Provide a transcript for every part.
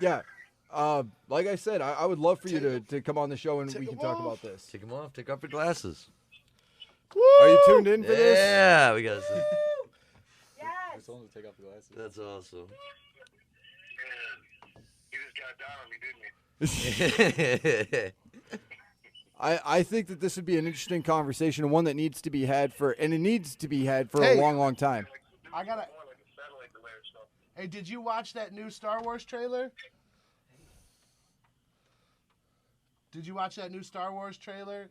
Yeah. Like I said, I would love for you to come on the show and we can talk about this. Take them off. Take off your glasses. Woo! Are you tuned in for this? Yeah, we got to Yes. Someone to take off the glasses. That's awesome. You just got down on me, didn't you? I think that this would be an interesting conversation and one that needs to be had for a Hey. long time. I gotta. Hey, did you watch that new Star Wars trailer? Did you watch that new Star Wars trailer?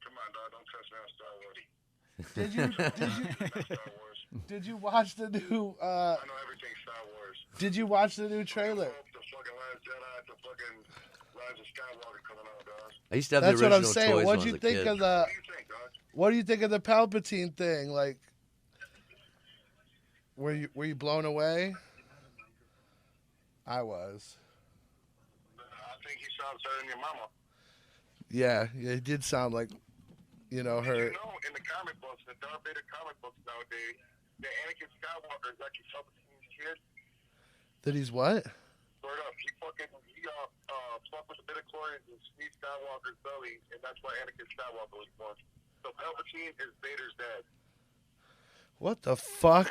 Come on, dog. Don't touch me on Star Wars. Star Wars. Did you watch the new? I know everything Star Wars. Did you watch the new trailer? The fucking Last Jedi, the fucking Rise of Skywalker coming out, dog. I used to have That's the what original I'm saying. toys What when do I you was a think kid. of the? What do you think, dog? What do you think of the Palpatine thing? Like, were you blown away? I was. I think he sounds better than your mama. Yeah, it did sound like, her. You know, in the comic books, the Darth Vader comic books nowadays, the Anakin Skywalker is actually Palpatine's kid. That he's what? Word up, he fucked with a bit of chlorine in Steve Skywalker's belly, and that's why Anakin Skywalker was born. So Palpatine is Vader's dad. What the fuck?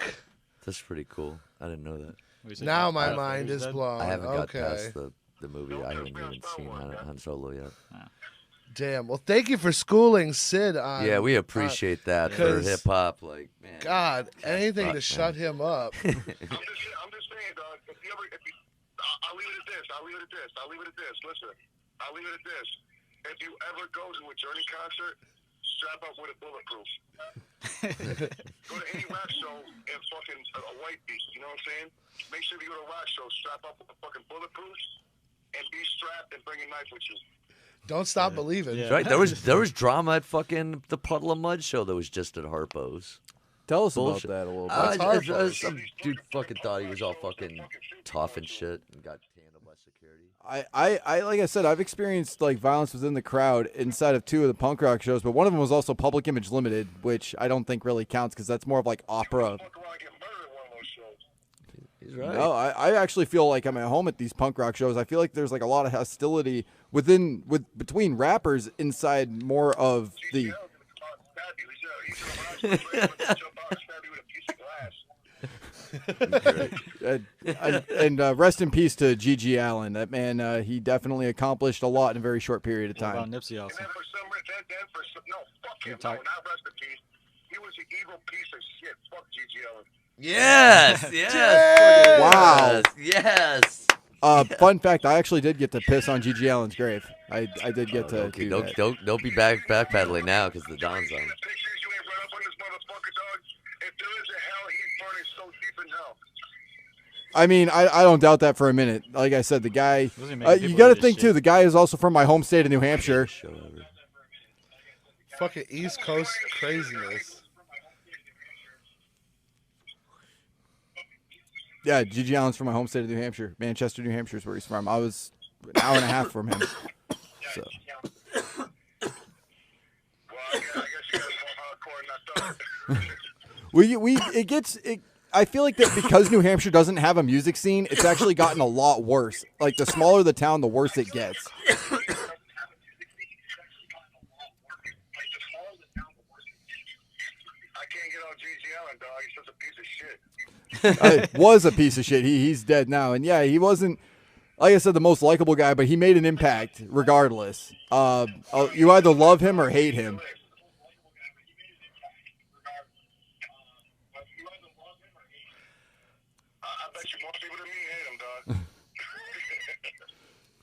That's pretty cool. I didn't know that. Now my mind is blown. I haven't got Okay. past the movie. I haven't even seen Han Solo yet. Damn. Well, thank you for schooling Sid on. Yeah, we appreciate that for 'cause- hip hop. Like, man. God, anything fuck, to man. shut him up. I'm just saying, dog. I'll leave it at this. Listen, I'll leave it at this. If you ever go to a Journey concert, strap up with a bulletproof. Go to any rock show and fucking a white beat. You know what I'm saying? Make sure if you go to a rock show, strap up with a fucking bulletproof and be strapped and bring a knife with you. Don't stop believing. Yeah. Right, there was drama at fucking the Puddle of Mud show that was just at Harpo's. Tell us Bullshit. about that a little bit. Some dude fucking thought he was all fucking tough and shit and got handled by security. I like I said, I've experienced like violence within the crowd inside of 2 of the punk rock shows, but one of them was also Public Image Limited, which I don't think really counts because that's more of like opera. Fuck around and get murdered at one of those shows. He's right. No, I actually feel like I'm at home at these punk rock shows. I feel like there's like a lot of hostility between rappers inside more of the. And rest in peace to G.G. Allen. That man, he definitely accomplished a lot in a very short period of What about time. Nipsey also? And then for some, no, fuck him. talk- No, not rest in peace. He was an evil piece of shit. Fuck G.G. Allen. Yes, yes. Wow. Yes. Fun fact: I actually did get to piss on G.G. Allen's grave. I did get to Okay, do that. don't be backpedaling now because the dawn's on. The pictures you ain't run up on this motherfucker, dog. If there is a hell, he's burning so deep in hell. I mean, I don't doubt that for a minute. Like I said, the guy. Wasn't he making You people got to do this think too. shit? The guy is also from my home state of New Hampshire. Show ever. Fucking East Coast craziness. Yeah, G.G. Allen's from my home state of New Hampshire. Manchester, New Hampshire is where he's from. I was an hour and a half from him. So. Well, I guess you guys more hardcore than I thought. I feel like that because New Hampshire doesn't have a music scene, it's actually gotten a lot worse. Like the smaller the town, the worse it gets. I can't get on G.G. Allen, dog. He's such a piece of shit. Was a piece of shit. He's dead now, and yeah, he wasn't. Like I said, the most likable guy, but he made an impact regardless. You either love him or hate him. I bet you more people than me hate him,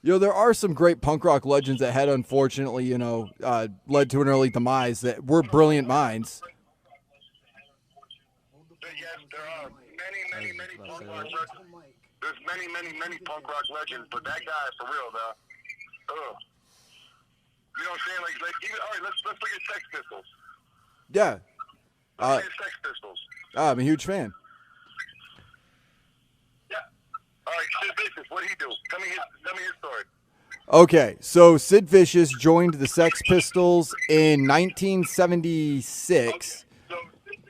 dog. There are some great punk rock legends that had, unfortunately, led to an early demise that were brilliant minds. Yes, there are many punk rock legends. There's many punk rock legends, but that guy, for real, though. Ugh. You know what I'm saying? Like even, all right, let's look at Sex Pistols. Yeah, Let's look at Sex Pistols. I'm a huge fan. Yeah. All right, Sid Vicious, what'd he do? Tell me his story. Okay, so Sid Vicious joined the Sex Pistols in 1976.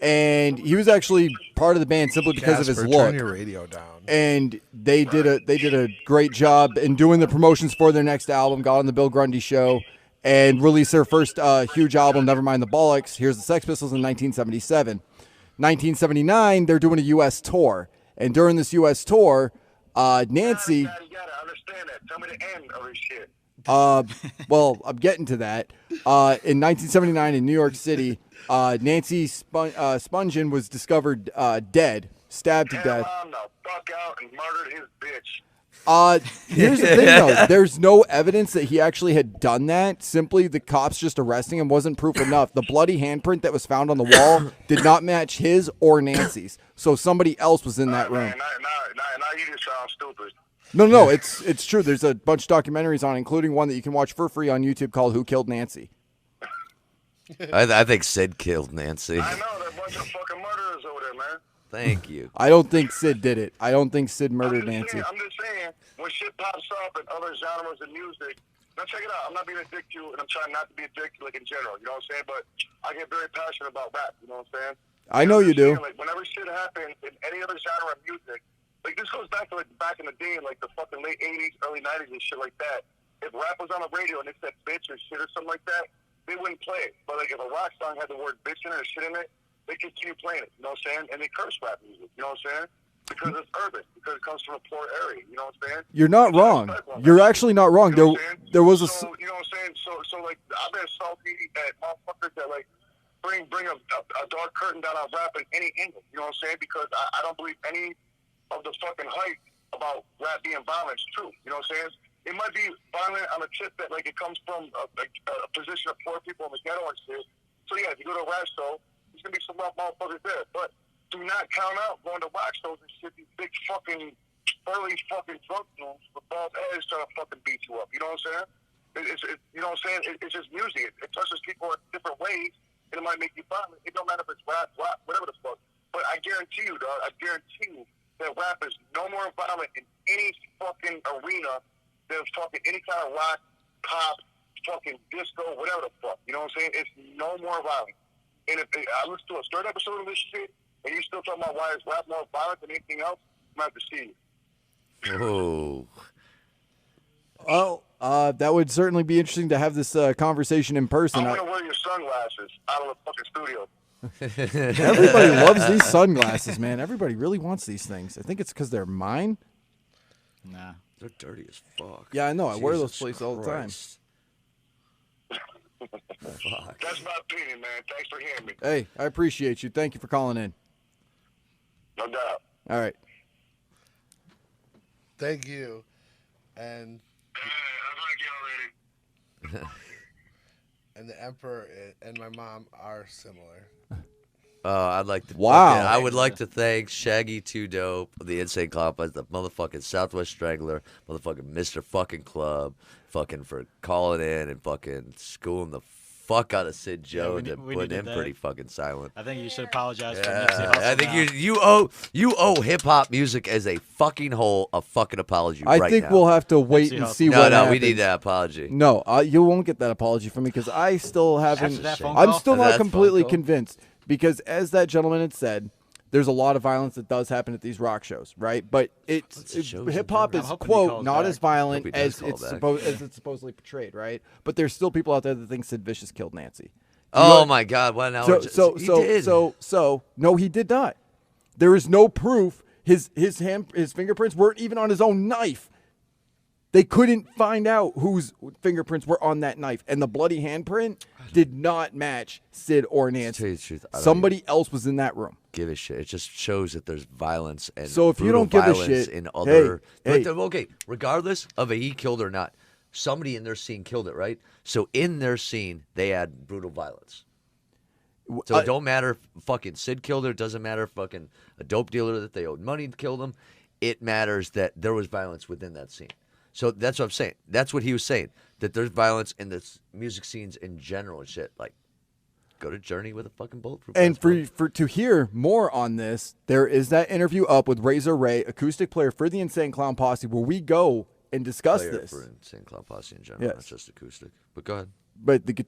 And he was actually part of the band simply because of his Casper, look. turn your radio down. And they did a great job in doing the promotions for their next album. Got on the Bill Grundy show and released their first huge album, Nevermind the Bollocks. Here's the Sex Pistols in 1977. 1979, they're doing a U.S. tour, and during this U.S. tour, Nancy. You gotta understand that. Tell me the end of this shit. Well, I'm getting to that. In 1979 in New York City, Nancy Spungen was discovered dead, stabbed to death. Him the fuck out and murdered his bitch. Here's the thing, though. There's no evidence that he actually had done that. Simply, the cops just arresting him wasn't proof enough. The bloody handprint that was found on the wall did not match his or Nancy's. So somebody else was in that room. Man, now you just sound stupid. No, it's true. There's a bunch of documentaries on it, including one that you can watch for free on YouTube called Who Killed Nancy? I think Sid killed Nancy. I know, they're a bunch of fucking murderers over there, man. Thank you. I don't think Sid did it. I don't think Sid murdered Nancy. I'm just saying, when shit pops up in other genres of music, now check it out. I'm not being a dick to you, and I'm trying not to be a dick, like, in general, you know what I'm saying? But I get very passionate about rap, you know what I'm saying? I know you do. Like, whenever shit happens in any other genre of music, like, this goes back to, like, back in the day, like, the fucking late 80s, early 90s and shit like that. If rap was on the radio and they said bitch or shit or something like that, they wouldn't play it. But, like, if a rock song had the word bitch in it or shit in it, they continue playing it, you know what I'm saying? And they curse rap music, you know what I'm saying? Because it's urban, because it comes from a poor area, you know what I'm saying? You're not wrong. You're actually not wrong. You know what I'm saying? There was a... So, you know what I'm saying? So like, I've been salty at motherfuckers that, like, bring a dark curtain down on rap in any angle, you know what I'm saying? Because I don't believe any of the fucking hype about rap being violent is true, you know what I'm saying? It might be violent on the tip that, like, it comes from a position of poor people in the ghetto and shit. So, yeah, if you go to a rap show, there's going to be some rough motherfuckers there. But do not count out going to rock shows and shit, these big fucking, early fucking drunk dudes with bald heads trying to fucking beat you up. You know what I'm saying? You know what I'm saying? It's just music. It touches people in different ways, and it might make you violent. It don't matter if it's rap, whatever the fuck. But I guarantee you, dog, that rap is no more violent in any fucking arena than fucking any kind of rock, pop, fucking disco, whatever the fuck. You know what I'm saying? It's no more violent. And if I listen to a third episode of this shit, and you still talking about why is rap more violent than anything else, I'm going to have to see you. Oh. Well, that would certainly be interesting to have this conversation in person. I'm going to wear your sunglasses out of the fucking studio. Everybody loves these sunglasses, man. Everybody really wants these things. I think it's because they're mine. Nah. They're dirty as fuck. Yeah, I know. I wear those Jesus places all the time. Christ. Fuck. That's my opinion, man. Thanks for hearing me. Hey, I appreciate you. Thank you for calling in. No doubt. All right. Thank you. And I like y'all, lady. and the Emperor and my mom are similar. I'd like to. Wow. I would like to thank Shaggy, Too Dope, the Insane Clown, the motherfucking Southwest Strangler, motherfucking Mr. Fucking Club, fucking for calling in and fucking schooling the fuck out of Sid Jones and putting him pretty fucking silent. I think you should apologize for Nipsey Hussle. I think now. you owe hip hop music as a fucking whole a fucking apology. I think now. we'll have to wait and see what happens. No, we need that apology. No, you won't get that apology from me because I still haven't. After that phone I'm call? still After not that completely phone call? convinced because, as that gentleman had said, there's a lot of violence that does happen at these rock shows, right? But hip hop is I'm hoping he quote calls not back. as violent Hope he does as call back. it's supposedly portrayed, right? But there's still people out there that think Sid Vicious killed Nancy. Oh my God! Well, now he did. So no, he did not. There is no proof. His fingerprints weren't even on his own knife. They couldn't find out whose fingerprints were on that knife, and the bloody handprint did not match Sid or Nancy. To tell you the truth, I don't Somebody else was in that room. give a shit. It just shows that there's violence and So if you brutal don't give a violence shit, in other. hey. Okay, regardless of a he killed or not, somebody in their scene killed it, right? So in their scene, they had brutal violence. So it don't matter if fucking Sid killed her. It doesn't matter if fucking a dope dealer that they owed money to kill them. It matters that there was violence within that scene. So that's what I'm saying. That's what he was saying. That there's violence in the music scenes in general and shit. Like, go to Journey with a fucking bulletproof. And for to hear more on this, there is that interview up with Razor Ray, acoustic player for the Insane Clown Posse, where we go and discuss this. For Insane Clown Posse in general, not just acoustic. But go ahead. But the